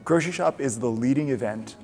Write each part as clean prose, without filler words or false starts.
Groceryshop is the leading event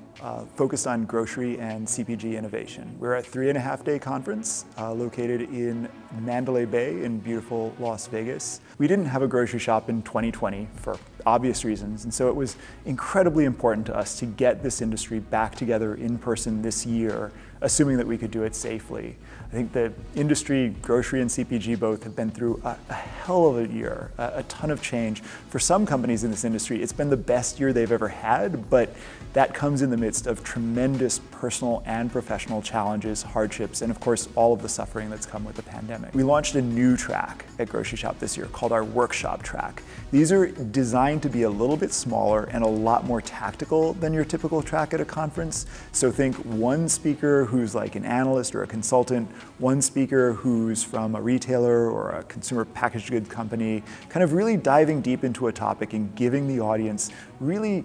focused on grocery and CPG innovation. We're at a 3.5-day conference located in Mandalay Bay in beautiful Las Vegas. We didn't have a grocery shop in 2020 for obvious reasons, and so it was incredibly important to us to get this industry back together in person this year, assuming that we could do it safely. I think the industry, grocery and CPG both, have been through a hell of a year, a ton of change. For some companies in this industry, it's been the best year they've ever had, but that comes in the midst of tremendous personal and professional challenges, hardships, and of course, all of the suffering that's come with the pandemic. We launched a new track at Groceryshop this year called our workshop track. These are designed to be a little bit smaller and a lot more tactical than your typical track at a conference. So think one speaker who's like an analyst or a consultant, one speaker who's from a retailer or a consumer packaged goods company, kind of really diving deep into a topic and giving the audience really,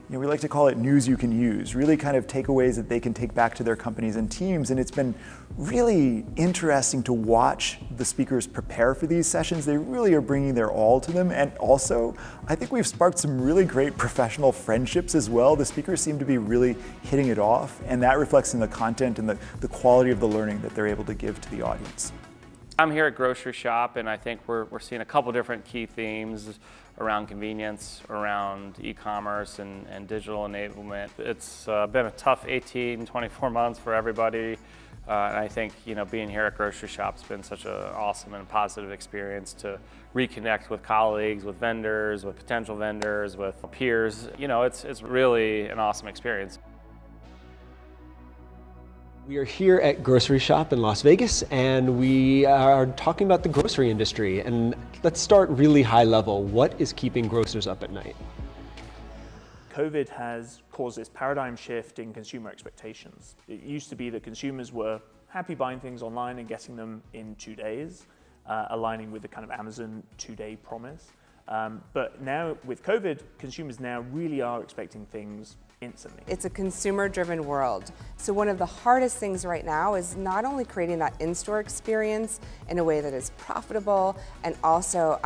we like to call it news you can use, really kind of takeaways that they can take back to their companies and teams. And it's been really interesting to watch the speakers prepare for these sessions. They really are bringing their all to them. And also, I think we've sparked some really great professional friendships as well. The speakers seem to be really hitting it off, and that reflects in the content and the quality of the learning that they're able to give to the audience. I'm here at Groceryshop, and I think we're seeing a couple different key themes around convenience, around e-commerce and digital enablement. It's been a tough 18, 24 months for everybody. And I think being here at Groceryshop has been such an awesome and positive experience to reconnect with colleagues, with vendors, with potential vendors, with peers. It's really an awesome experience. We are here at Groceryshop in Las Vegas, and we are talking about the grocery industry. And let's start really high level. What is keeping grocers up at night? COVID has caused this paradigm shift in consumer expectations. It used to be that consumers were happy buying things online and getting them in 2 days, aligning with the kind of Amazon 2-day promise. But now with COVID, consumers now really are expecting things instantly. It's a consumer-driven world. So one of the hardest things right now is not only creating that in-store experience in a way that is profitable and also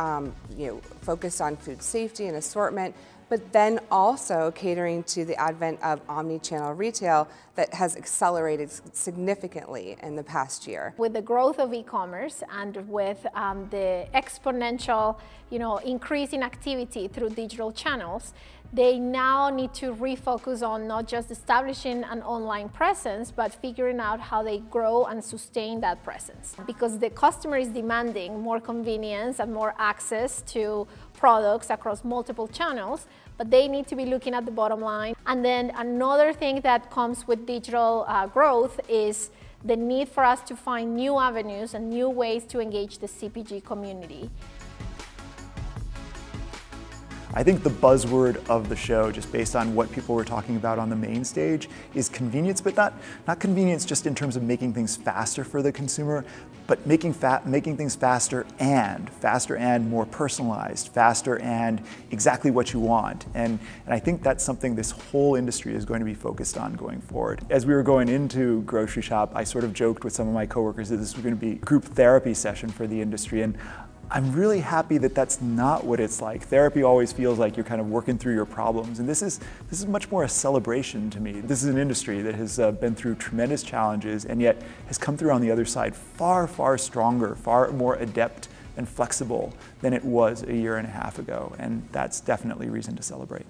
focused on food safety and assortment, but then also catering to the advent of omnichannel retail that has accelerated significantly in the past year. With the growth of e-commerce and with the exponential increase in activity through digital channels, they now need to refocus on not just establishing an online presence, but figuring out how they grow and sustain that presence. Because the customer is demanding more convenience and more access to products across multiple channels, but they need to be looking at the bottom line. And then another thing that comes with digital growth is the need for us to find new avenues and new ways to engage the CPG community. I think the buzzword of the show, just based on what people were talking about on the main stage, is convenience, but not convenience just in terms of making things faster for the consumer, but making things faster and more personalized, faster and exactly what you want. And I think that's something this whole industry is going to be focused on going forward. As we were going into Groceryshop, I sort of joked with some of my coworkers that this was going to be a group therapy session for the industry. And I'm really happy that that's not what it's like. Therapy always feels like you're kind of working through your problems, and this is much more a celebration to me. This is an industry that has been through tremendous challenges and yet has come through on the other side far, far stronger, far more adept and flexible than it was a year and a half ago, and that's definitely reason to celebrate.